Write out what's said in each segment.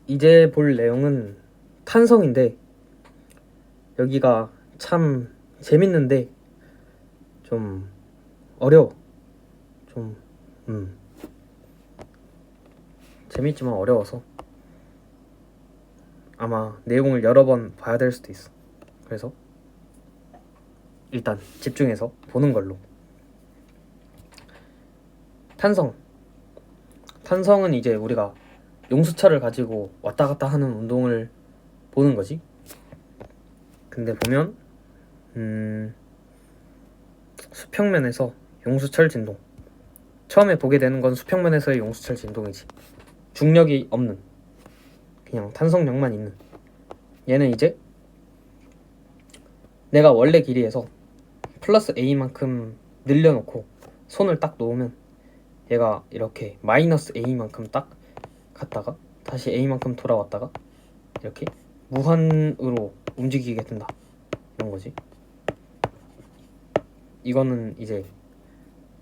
이제 볼 내용은 탄성인데 여기가 참 재밌는데 좀 어려워. 좀 재밌지만 어려워서 아마 내용을 여러 번 봐야 될 수도 있어. 그래서 일단 집중해서 보는 걸로. 탄성은 이제 우리가 용수철을 가지고 왔다 갔다 하는 운동을 보는 거지. 근데 보면 수평면에서 용수철 진동, 처음에 보게 되는 건 수평면에서의 용수철 진동이지. 중력이 없는, 그냥 탄성력만 있는. 얘는 이제 내가 원래 길이에서 플러스 A만큼 늘려놓고 손을 딱 놓으면 얘가 이렇게 마이너스 A만큼 딱 갔다가 다시 A만큼 돌아왔다가 이렇게 무한으로 움직이게 된다, 이런 거지. 이거는 이제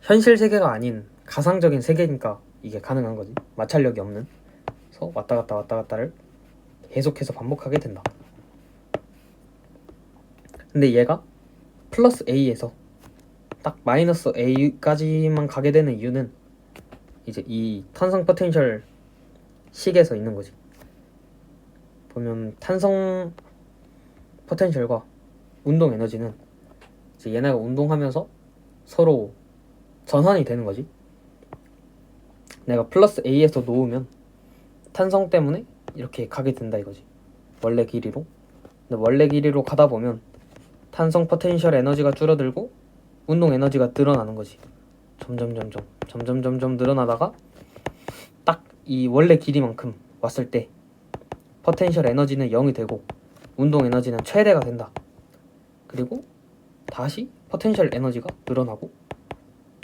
현실 세계가 아닌 가상적인 세계니까 이게 가능한 거지. 마찰력이 없는. 그래서 왔다 갔다를 계속해서 반복하게 된다. 근데 얘가 플러스 A에서 딱 마이너스 A까지만 가게 되는 이유는 이제 이 탄성 포텐셜 식에서 있는 거지. 보면 탄성 포텐셜과 운동 에너지는 이제 얘네가 운동하면서 서로 전환이 되는 거지. 내가 플러스 A에서 놓으면 탄성 때문에 이렇게 가게 된다 이거지. 원래 길이로. 근데 원래 길이로 가다 보면 탄성 포텐셜 에너지가 줄어들고 운동 에너지가 늘어나는 거지. 점점 늘어나다가 딱 이 원래 길이만큼 왔을 때 포텐셜 에너지는 0이 되고 운동 에너지는 최대가 된다. 그리고 다시 포텐셜 에너지가 늘어나고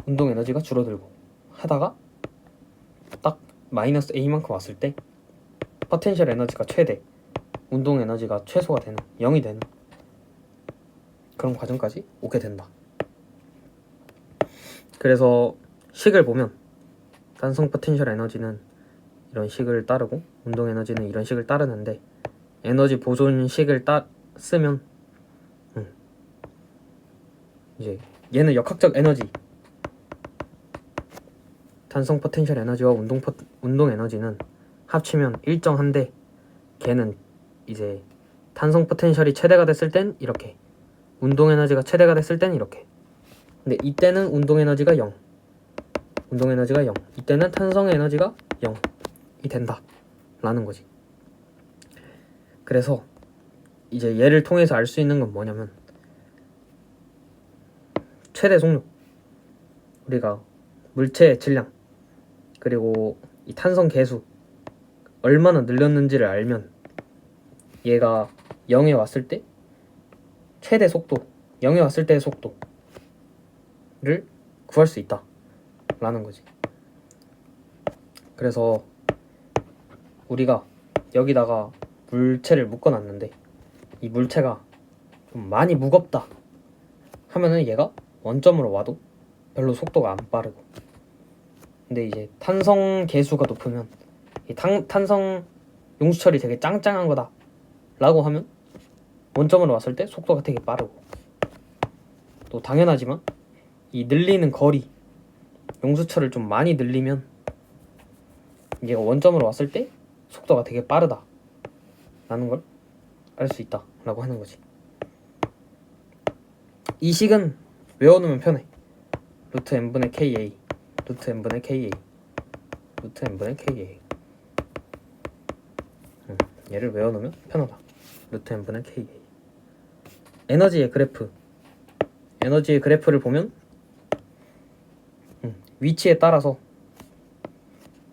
운동 에너지가 줄어들고 하다가 딱 마이너스 A만큼 왔을 때 포텐셜 에너지가 최대, 운동 에너지가 최소가 되는, 0이 되는 그런 과정까지 오게 된다. 그래서 식을 보면 탄성 포텐셜 에너지는 이런 식을 따르고 운동 에너지는 이런 식을 따르는데, 에너지 보존식을 쓰면 이제 얘는 역학적 에너지, 탄성 포텐셜 에너지와 운동 에너지는 합치면 일정한데, 걔는 이제 탄성 포텐셜이 최대가 됐을 땐 이렇게, 운동 에너지가 최대가 됐을 땐 이렇게. 근데 이때는 운동 에너지가 0, 이때는 탄성 에너지가 0이 된다 라는 거지. 그래서 이제 얘를 통해서 알 수 있는 건 뭐냐면, 최대 속력, 우리가 물체의 질량, 그리고 이 탄성 계수 얼마나 늘렸는지를 알면 얘가 0에 왔을 때 최대 속도, 0에 왔을 때의 속도를 구할 수 있다 라는 거지. 그래서 우리가 여기다가 물체를 묶어놨는데 이 물체가 좀 많이 무겁다 하면은 얘가 원점으로 와도 별로 속도가 안 빠르고, 근데 이제 탄성 계수가 높으면 이 탄성 용수철이 되게 짱짱한 거다 라고 하면 원점으로 왔을 때 속도가 되게 빠르고, 또 당연하지만 이 늘리는 거리, 용수철을 좀 많이 늘리면 얘가 원점으로 왔을 때 속도가 되게 빠르다 라는 걸 알 수 있다 라고 하는 거지. 이 식은 외워놓으면 편해. 루트 n분의 ka, 루트 n분의 ka, 루트 n분의 ka. 얘를 외워놓으면 편하다. 루트 n분의 ka. 에너지의 그래프를 보면 위치에 따라서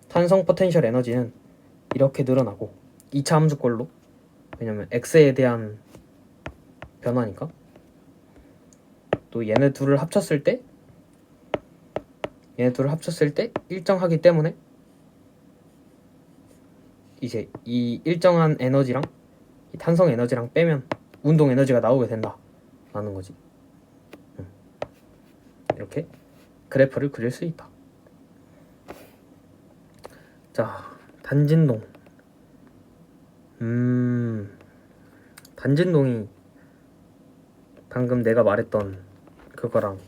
탄성 포텐셜 에너지는 이렇게 늘어나고 2차 함수꼴로, 왜냐면 x에 대한 변화니까. 또 얘네 둘을 합쳤을 때 일정하기 때문에 이제 이 일정한 에너지랑 이 탄성 에너지랑 빼면 운동 에너지가 나오게 된다 라는 거지. 이렇게 그래프를 그릴 수 있다. 자, 단진동. 단진동이 방금 내가 말했던 그거랑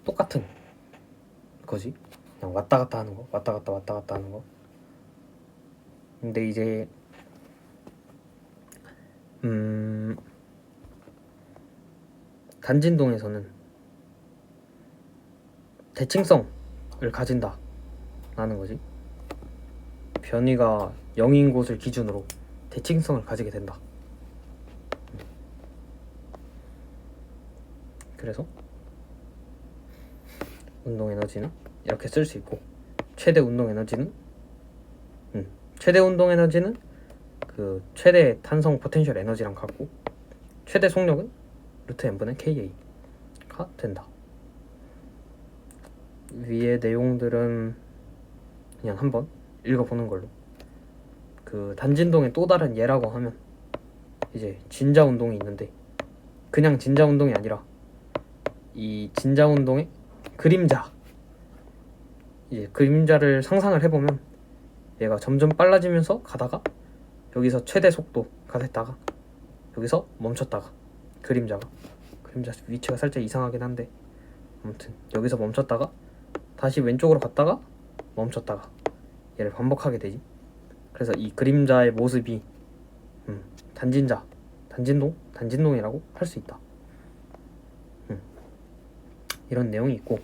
똑같은 거지. 그냥 왔다 갔다 하는 거, 왔다 갔다 하는 거. 근데 이제 단진동에서는 대칭성을 가진다 라는 거지. 변이가 0인 곳을 기준으로 대칭성을 가지게 된다. 그래서 운동 에너지는 이렇게 쓸 수 있고, 최대 운동 에너지는 그 최대 탄성 포텐셜 에너지랑 같고, 최대 속력은 루트 n분의 ka가 된다. 위의 내용들은 그냥 한번 읽어보는 걸로. 그 단진동의 또 다른 예라고 하면 이제 진자 운동이 있는데, 그냥 진자 운동이 아니라 이 진자 운동의 그림자, 이제 그림자를 상상을 해보면 얘가 점점 빨라지면서 가다가 여기서 최대 속도가 됐다가 여기서 멈췄다가, 그림자 위치가 살짝 이상하긴 한데 아무튼 여기서 멈췄다가 다시 왼쪽으로 갔다가 멈췄다가 얘를 반복하게 되지. 그래서 이 그림자의 모습이 단진동이라고 할 수 있다. 이런 내용이 있고,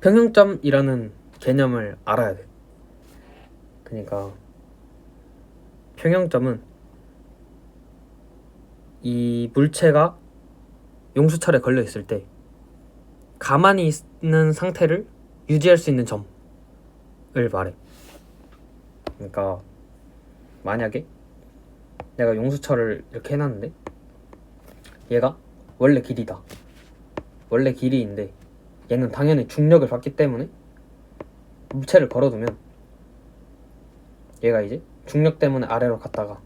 평형점이라는 개념을 알아야 돼. 그러니까 평형점은 이 물체가 용수철에 걸려 있을 때 가만히 있는 상태를 유지할 수 있는 점을 말해. 그러니까 만약에 내가 용수철을 이렇게 해놨는데 얘가 원래 길이다. 원래 길이인데 얘는 당연히 중력을 받기 때문에 물체를 걸어두면 얘가 이제 중력 때문에 아래로 갔다가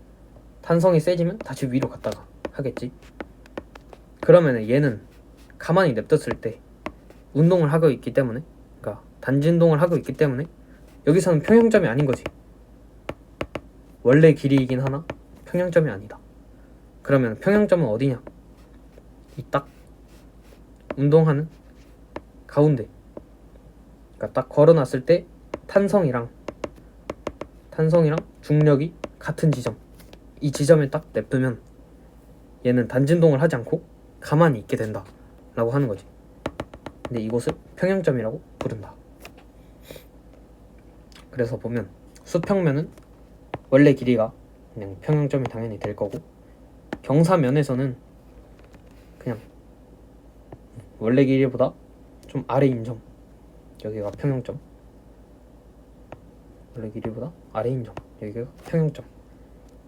탄성이 세지면 다시 위로 갔다가 하겠지. 그러면 얘는 가만히 냅뒀을 때 운동을 하고 있기 때문에, 그러니까 단진동을 하고 있기 때문에 여기서는 평형점이 아닌 거지. 원래 길이이긴 하나 평형점이 아니다. 그러면 평형점은 어디냐? 이 딱 운동하는 가운데, 그러니까 딱 걸어놨을 때 탄성이랑 중력이 같은 지점, 이 지점에 딱 냅두면 얘는 단진동을 하지 않고 가만히 있게 된다 라고 하는 거지. 근데 이곳을 평형점이라고 부른다. 그래서 보면 수평면은 원래 길이가 그냥 평형점이 당연히 될 거고, 경사면에서는 그냥 원래 길이보다 좀 아래인 점, 여기가 평형점. 원래 길이보다 아래인 점, 여기가 평형점.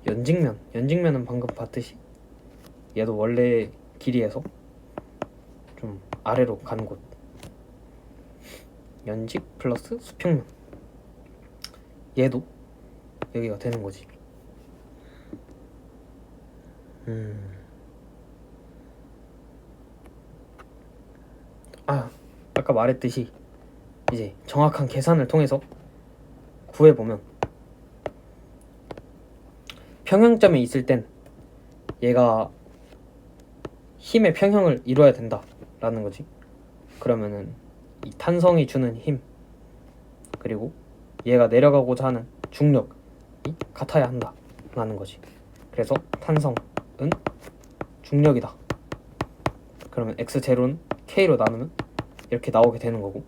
연직면은 방금 봤듯이 얘도 원래 길이에서 좀 아래로 가는 곳. 연직 플러스 수평면, 얘도 여기가 되는 거지. 아까 말했듯이 이제 정확한 계산을 통해서 구해보면 평형점에 있을 땐 얘가 힘의 평형을 이뤄야 된다라는 거지. 그러면은 이 탄성이 주는 힘, 그리고 얘가 내려가고자 하는 중력이 같아야 한다라는 거지. 그래서 탄성은 중력이다. 그러면 x0는 k로 나누면 이렇게 나오게 되는 거고,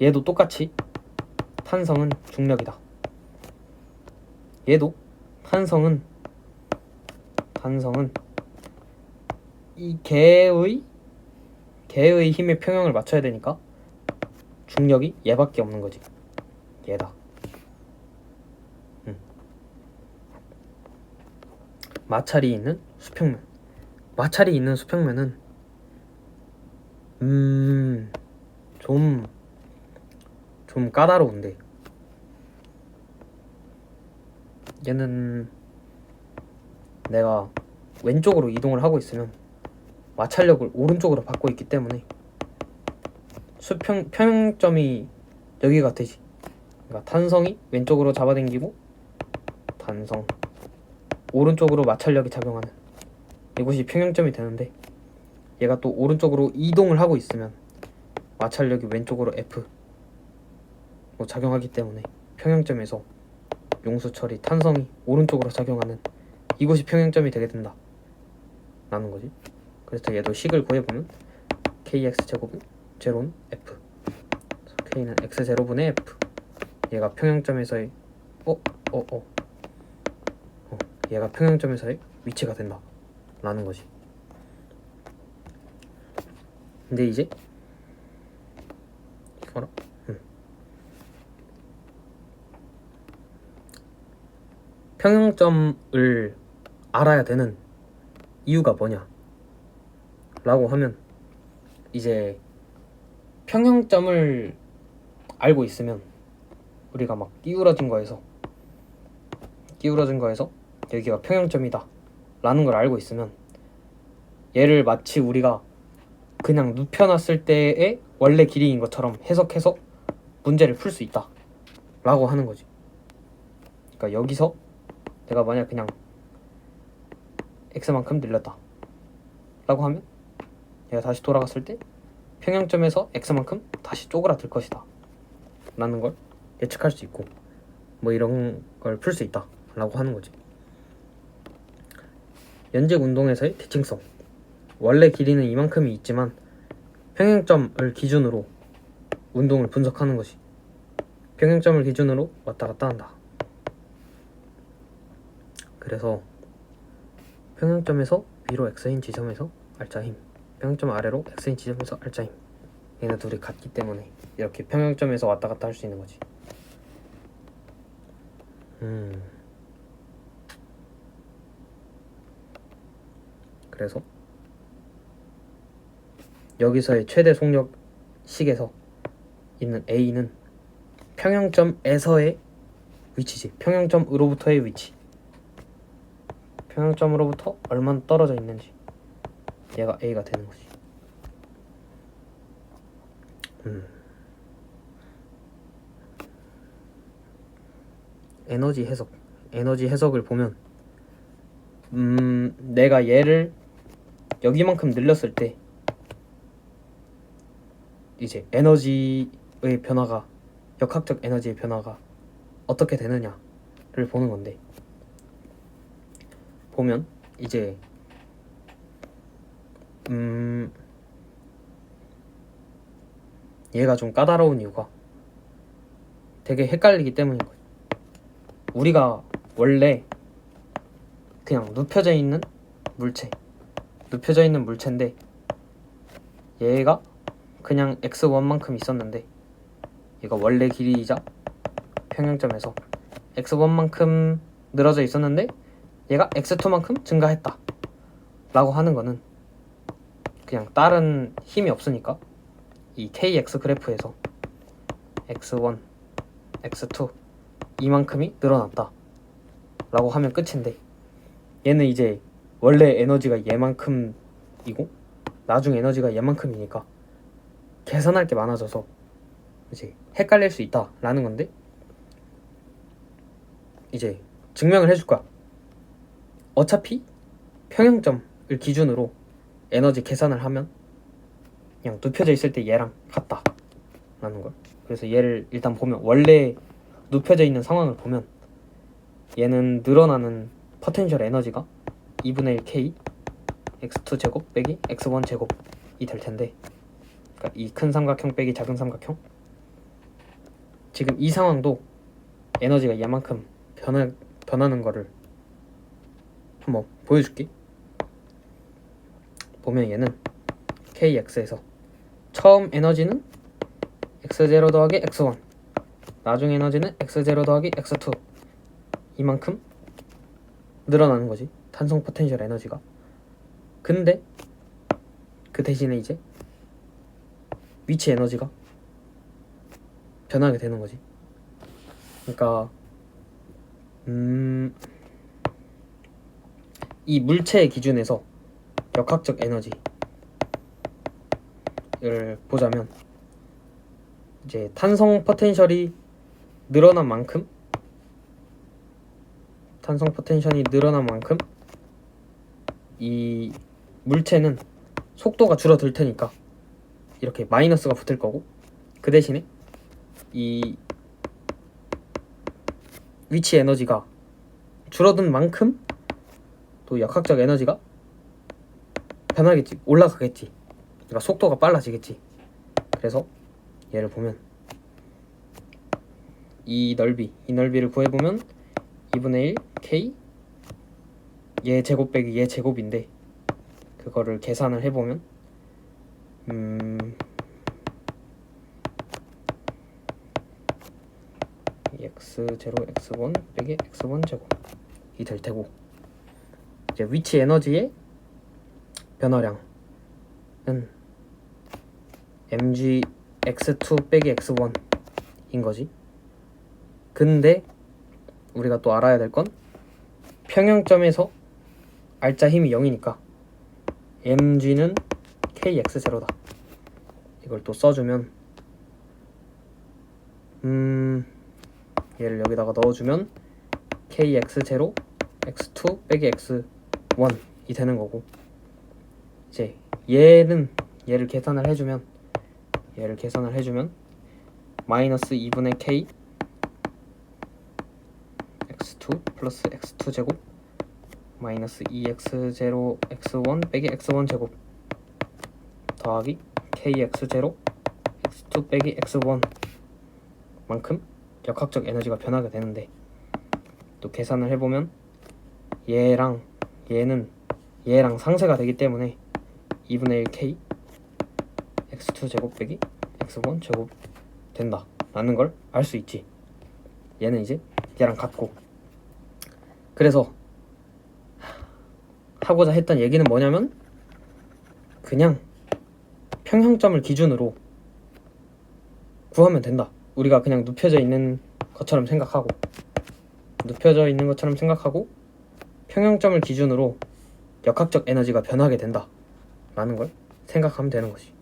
얘도 똑같이 탄성은 중력이다. 얘도 탄성은 이 개의 힘의 평형을 맞춰야 되니까 중력이 얘밖에 없는 거지. 얘다. 마찰이 있는 수평면은 좀 까다로운데, 얘는 내가 왼쪽으로 이동을 하고 있으면 마찰력을 오른쪽으로 받고 있기 때문에 평형점이 여기가 되지. 그러니까 탄성이 왼쪽으로 잡아당기고 탄성 오른쪽으로 마찰력이 작용하는 이곳이 평형점이 되는데, 얘가 또 오른쪽으로 이동을 하고 있으면 마찰력이 왼쪽으로 F 작용하기 때문에 평형점에서 용수철이 탄성이 오른쪽으로 작용하는 이곳이 평형점이 되게 된다 라는 거지. 그래서 얘도 식을 구해보면 kx제곱은 제로는 f, k는 x0분의 f, 얘가 평형점에서의 얘가 평형점에서의 위치가 된다 라는 거지. 근데 이제 이거라 평형점을 알아야 되는 이유가 뭐냐 라고 하면, 이제 평형점을 알고 있으면 우리가 막 기울어진 거에서 여기가 평형점이다 라는 걸 알고 있으면 얘를 마치 우리가 그냥 눕혀놨을 때의 원래 길이인 것처럼 해석해서 문제를 풀 수 있다 라고 하는 거지. 그러니까 여기서 내가 만약 그냥 x만큼 늘렸다 라고 하면 얘가 다시 돌아갔을 때 평형점에서 x만큼 다시 쪼그라들 것이다 라는 걸 예측할 수 있고, 뭐 이런 걸 풀 수 있다 라고 하는 거지. 연직 운동에서의 대칭성, 원래 길이는 이만큼이 있지만 평형점을 기준으로 운동을 분석하는 것이, 평형점을 기준으로 왔다 갔다 한다. 그래서 평형점에서 위로 x인 지점에서 알짜힘, 평형점 아래로 x인 지점에서 알짜힘, 얘네 둘이 같기 때문에 이렇게 평형점에서 왔다 갔다 할 수 있는 거지. 그래서 여기서의 최대 속력식에서 있는 A는 평형점에서의 위치지. 평형점으로부터의 위치. 평형점으로부터 얼마나 떨어져 있는지, 얘가 A가 되는 거지. 에너지 해석을 보면 내가 얘를 여기만큼 늘렸을 때 이제 에너지의 변화가, 역학적 에너지의 변화가 어떻게 되느냐를 보는 건데, 보면 이제 얘가 좀 까다로운 이유가 되게 헷갈리기 때문인 거예요. 우리가 원래 그냥 눕혀져 있는 물체인데 얘가 그냥 x1만큼 있었는데 얘가 원래 길이이자 평형점에서 x1만큼 늘어져 있었는데 얘가 x2만큼 증가했다 라고 하는 거는 그냥 다른 힘이 없으니까 이 kx 그래프에서 x1, x2 이만큼이 늘어났다 라고 하면 끝인데, 얘는 이제 원래 에너지가 얘만큼이고 나중 에너지가 얘만큼이니까 계산할 게 많아져서 이제 헷갈릴 수 있다 라는 건데, 이제 증명을 해줄 거야. 어차피 평형점을 기준으로 에너지 계산을 하면 그냥 눕혀져 있을 때 얘랑 같다 라는 걸. 그래서 얘를 일단 보면, 원래 눕혀져 있는 상황을 보면 얘는 늘어나는 포텐셜 에너지가 2분의 1 k x2 제곱 빼기 x1 제곱이 될 텐데, 그러니까 이 큰 삼각형 빼기 작은 삼각형, 지금 이 상황도 에너지가 얘만큼 변하는 거를 한번 보여줄게. 보면 얘는 kx에서 처음 에너지는 x0 더하기 x1, 나중 에너지는 x0 더하기 x2 이만큼 늘어나는 거지, 탄성 포텐셜 에너지가. 근데 그 대신에 이제 위치 에너지가 변하게 되는 거지. 그러니까 이 물체의 기준에서 역학적 에너지를 보자면 이제 탄성 포텐셜이 늘어난 만큼 이 물체는 속도가 줄어들 테니까 이렇게 마이너스가 붙을 거고, 그 대신에 이 위치 에너지가 줄어든 만큼 또 역학적 에너지가 변하겠지, 올라가겠지. 그러니까 속도가 빨라지겠지. 그래서 얘를 보면 이 넓이를 구해보면 2분의 1 k 얘 제곱 빼기 얘 제곱인데, 그거를 계산을 해보면 x0 x1 빼기 x1 제곱이 될 테고, 이제 위치 에너지의 변화량은 mg x2 빼기 x1인 거지. 근데 우리가 또 알아야 될 건 평형점에서 알짜 힘이 0이니까 mg는 kx0다. 이걸 또 써주면 얘를 여기다가 넣어주면 kx0 x2 빼기 x1이 되는 거고, 이제 얘를 계산을 해주면 마이너스 2분의 k x2 플러스 x2 제곱 마이너스 2x0 x1 빼기 x1 제곱 더하기 kx0 x2 빼기 x1 만큼 역학적 에너지가 변하게 되는데, 또 계산을 해보면 얘랑 상쇄가 되기 때문에 2분의 1 k x2 제곱 빼기 x1 제곱 된다 라는 걸 알 수 있지. 얘는 이제 얘랑 같고. 그래서 하고자 했던 얘기는 뭐냐면, 그냥 평형점을 기준으로 구하면 된다. 우리가 그냥 눕혀져 있는 것처럼 생각하고 평형점을 기준으로 역학적 에너지가 변하게 된다 라는 걸 생각하면 되는 거지.